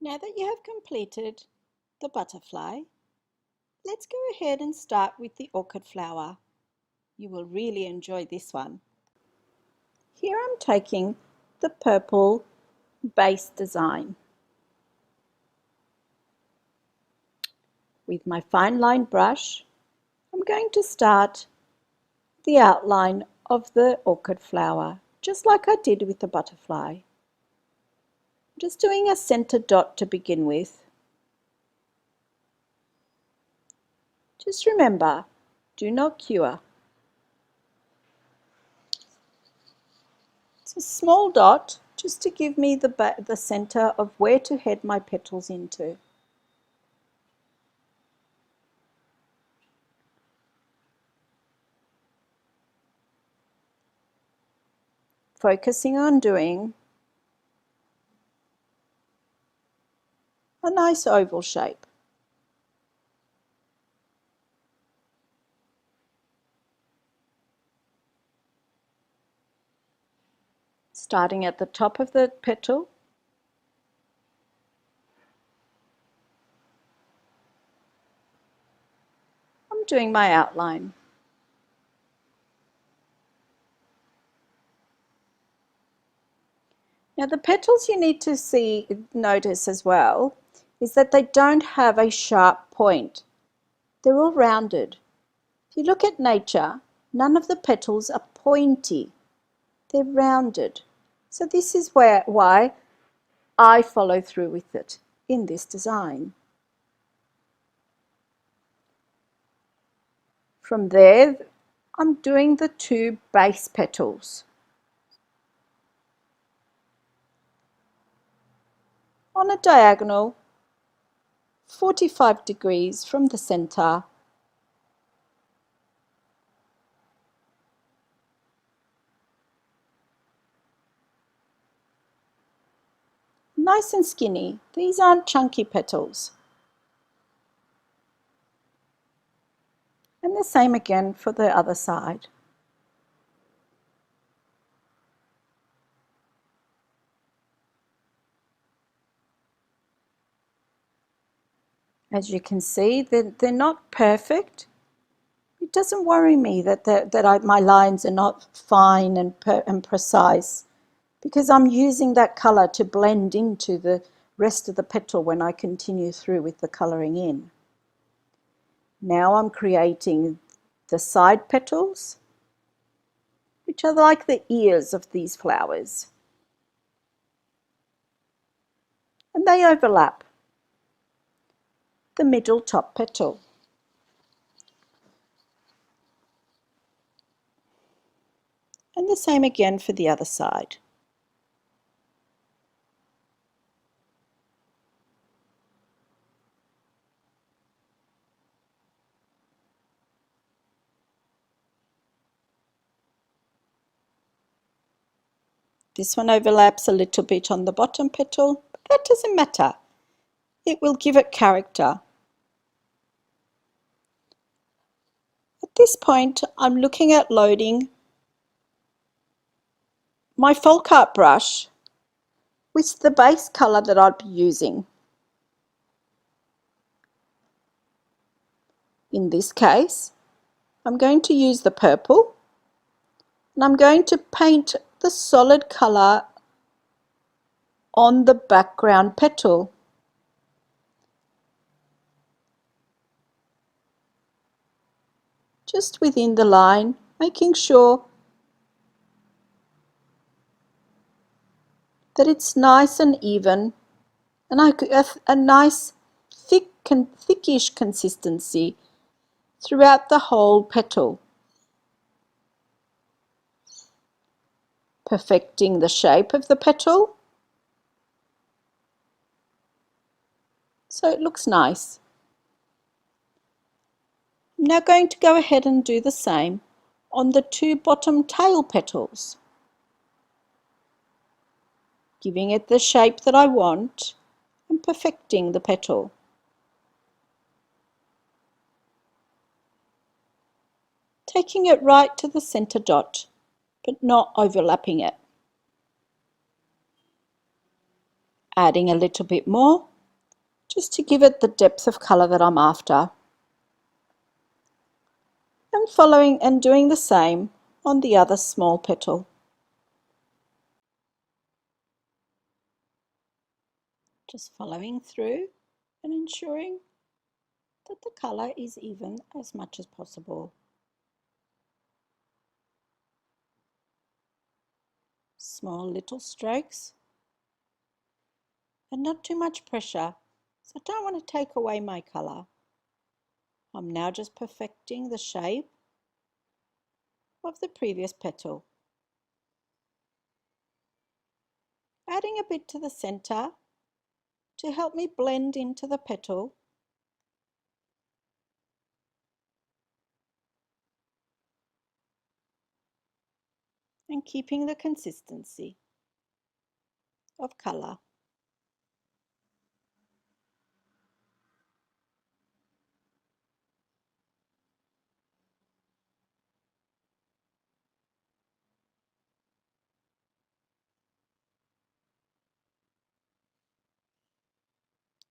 Now that you have completed the butterfly, let's go ahead and start with the orchid flower. You will really enjoy this one. Here I'm taking the purple base design. With my fine line brush, I'm going to start the outline of the orchid flower, just like I did with the butterfly. Just doing a center dot to begin with. Just remember, do not cure. It's a small dot just to give me the center of where to head my petals into. Focusing on doing a nice oval shape. Starting at the top of the petal, I'm doing my outline. Now the petals you need to notice as well is that they don't have a sharp point. They're all rounded. If you look at nature, none of the petals are pointy. They're rounded. So this is why I follow through with it in this design. From there, I'm doing the two base petals. On a diagonal, 45 degrees from the center. Nice and skinny. These aren't chunky petals. And the same again for the other side. As you can see, they're not perfect. It doesn't worry me that my lines are not fine and precise, because I'm using that colour to blend into the rest of the petal when I continue through with the colouring in. Now I'm creating the side petals, which are like the ears of these flowers. And they overlap the middle top petal. And the same again for the other side. This one overlaps a little bit on the bottom petal, but that doesn't matter. It will give it character. At this point, I'm looking at loading my folk art brush with the base colour that I'll be using. In this case, I'm going to use the purple, and I'm going to paint the solid colour on the background petal. Just within the line, making sure that it's nice and even, and a nice thickish consistency throughout the whole petal. Perfecting the shape of the petal so it looks nice. I'm now going to go ahead and do the same on the two bottom tail petals, giving it the shape that I want and perfecting the petal. Taking it right to the center dot, but not overlapping it. Adding a little bit more just to give it the depth of colour that I'm after. And following and doing the same on the other small petal. Just following through and ensuring that the colour is even as much as possible. Small little strokes and not too much pressure, so I don't want to take away my colour. I'm now just perfecting the shape of the previous petal. Adding a bit to the centre to help me blend into the petal. And keeping the consistency of colour.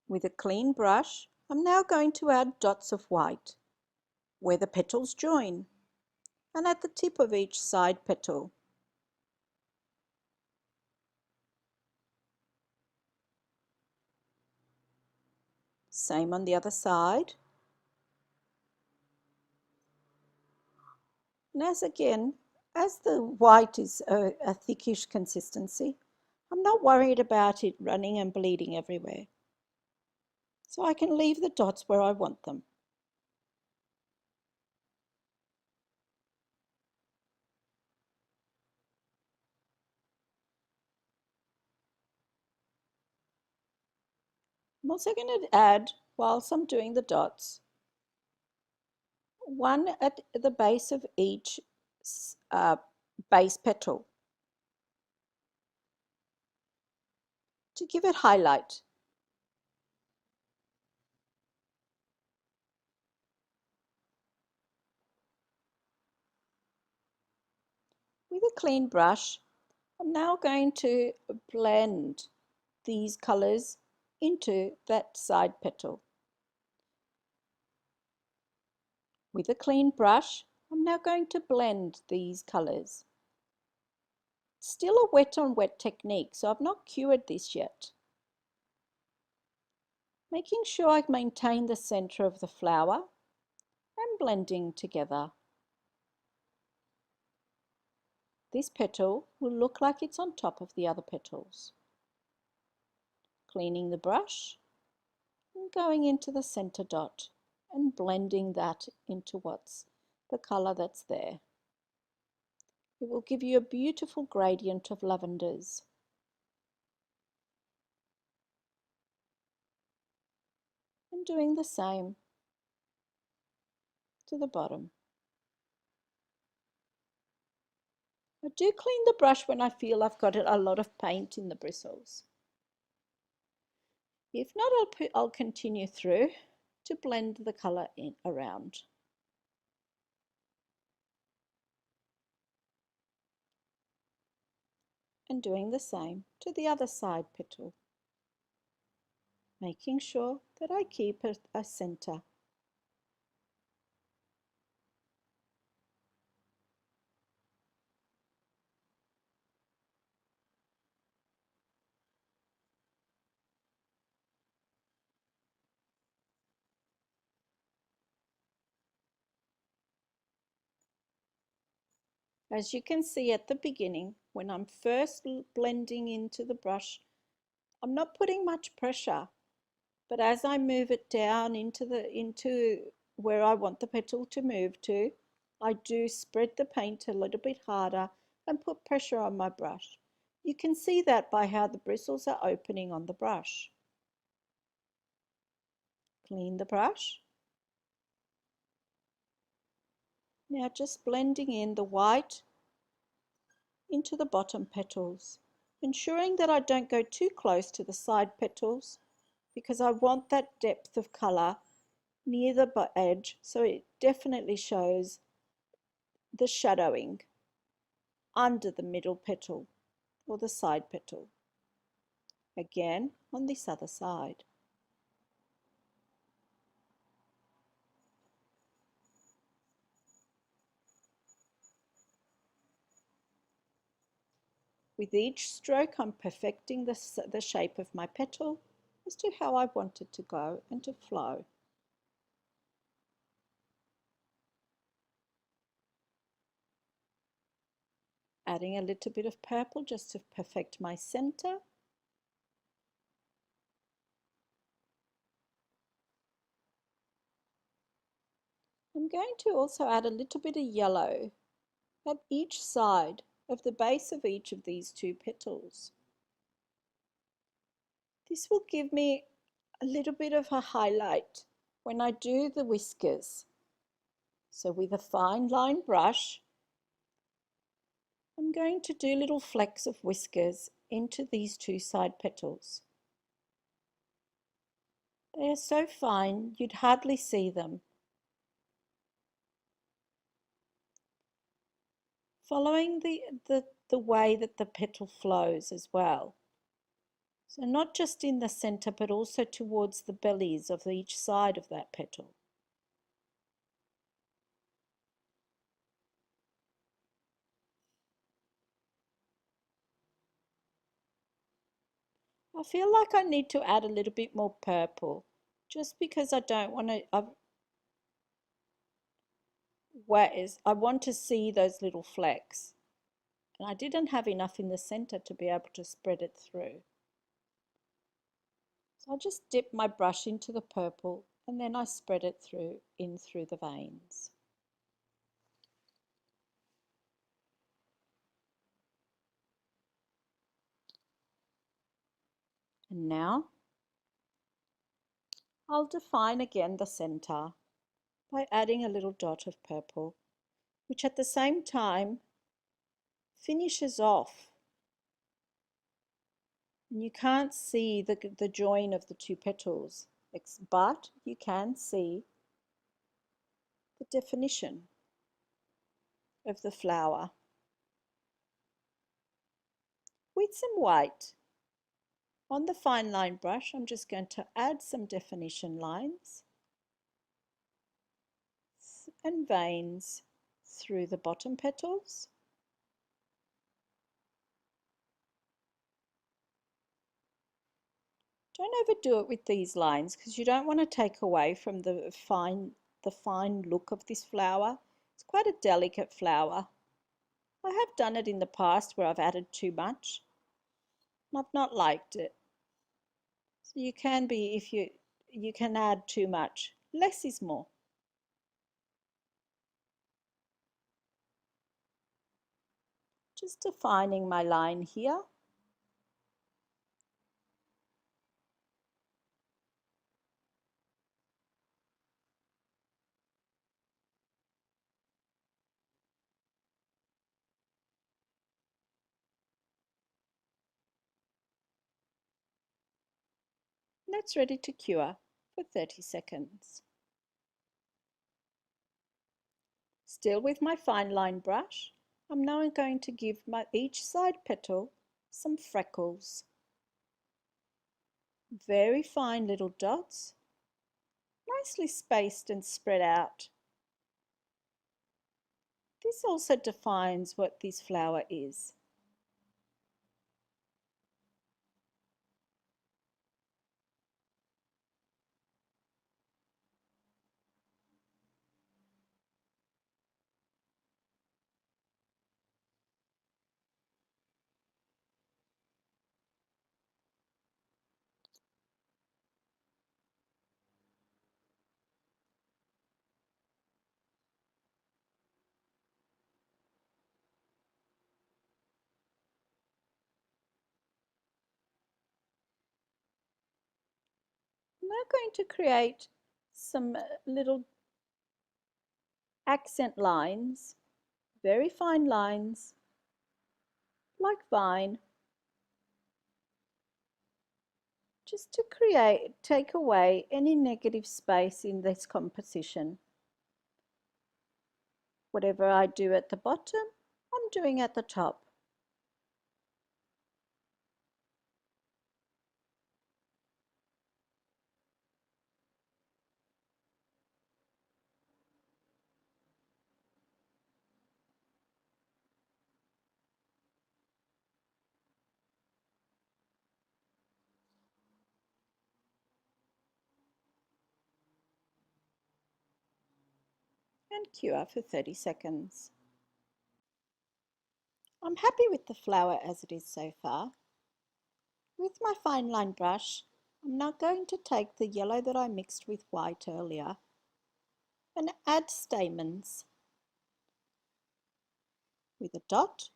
With a clean brush, I'm now going to add dots of white where the petals join and at the tip of each side petal. Same on the other side. And as the white is a thickish consistency, I'm not worried about it running and bleeding everywhere. So I can leave the dots where I want them. I'm also going to add, whilst I'm doing the dots, one at the base of each base petal to give it highlight. With a clean brush, I'm now going to blend these colours into that side petal. With a clean brush, I'm now going to blend these colours. Still a wet on wet technique, so I've not cured this yet. Making sure I maintain the centre of the flower and blending together. This petal will look like it's on top of the other petals. Cleaning the brush and going into the centre dot and blending that into what's the colour that's there. It will give you a beautiful gradient of lavenders. And doing the same to the bottom. I do clean the brush when I feel I've got a lot of paint in the bristles. If not, I'll continue through to blend the colour in around. And doing the same to the other side petal. Making sure that I keep a centre. As you can see at the beginning, when I'm first blending into the brush, I'm not putting much pressure, but as I move it down into where I want the petal to move to, I do spread the paint a little bit harder and put pressure on my brush. You can see that by how the bristles are opening on the brush. Clean the brush. Now just blending in the white into the bottom petals, ensuring that I don't go too close to the side petals because I want that depth of colour near the edge, so it definitely shows the shadowing under the middle petal or the side petal. Again on this other side. With each stroke, I'm perfecting the shape of my petal as to how I want it to go and to flow. Adding a little bit of purple just to perfect my center. I'm going to also add a little bit of yellow at each side of the base of each of these two petals. This will give me a little bit of a highlight when I do the whiskers. So with a fine line brush, I'm going to do little flecks of whiskers into these two side petals. They are so fine you'd hardly see them. Following the way that the petal flows as well. So not just in the center but also towards the bellies of each side of that petal. I feel like I need to add a little bit more purple just because I don't want to, I want to see those little flecks. And I didn't have enough in the center to be able to spread it through. So I'll just dip my brush into the purple and then I spread it through the veins. And now I'll define again the center by adding a little dot of purple, which at the same time finishes off. And you can't see the join of the two petals, but you can see the definition of the flower. With some white, on the fine line brush, I'm just going to add some definition lines and veins through the bottom petals. Don't overdo it with these lines because you don't want to take away from the fine look of this flower. It's quite a delicate flower. I have done it in the past where I've added too much and I've not liked it. So you can be, if you can add too much. Less is more. Just defining my line here. That's ready to cure for 30 seconds. Still with my fine line brush, I'm now going to give each side petal some freckles. Very fine little dots, nicely spaced and spread out. This also defines what this flower is. I'm now going to create some little accent lines, very fine lines, like vine, just to take away any negative space in this composition. Whatever I do at the bottom, I'm doing at the top. and cure for 30 seconds. I'm happy with the flower as it is so far. With my fine line brush, I'm now going to take the yellow that I mixed with white earlier and add stamens with a dot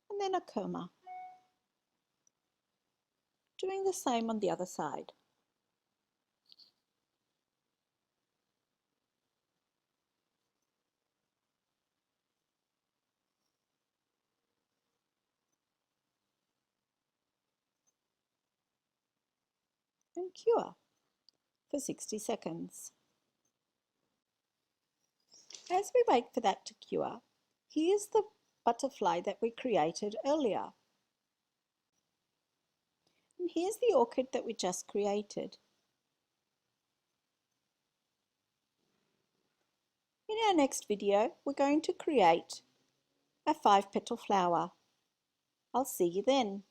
and then a comma. Doing the same on the other side. And cure for 60 seconds. As we wait for that to cure, here's the butterfly that we created earlier. And here's the orchid that we just created. In our next video, we're going to create a 5-petal flower. I'll see you then.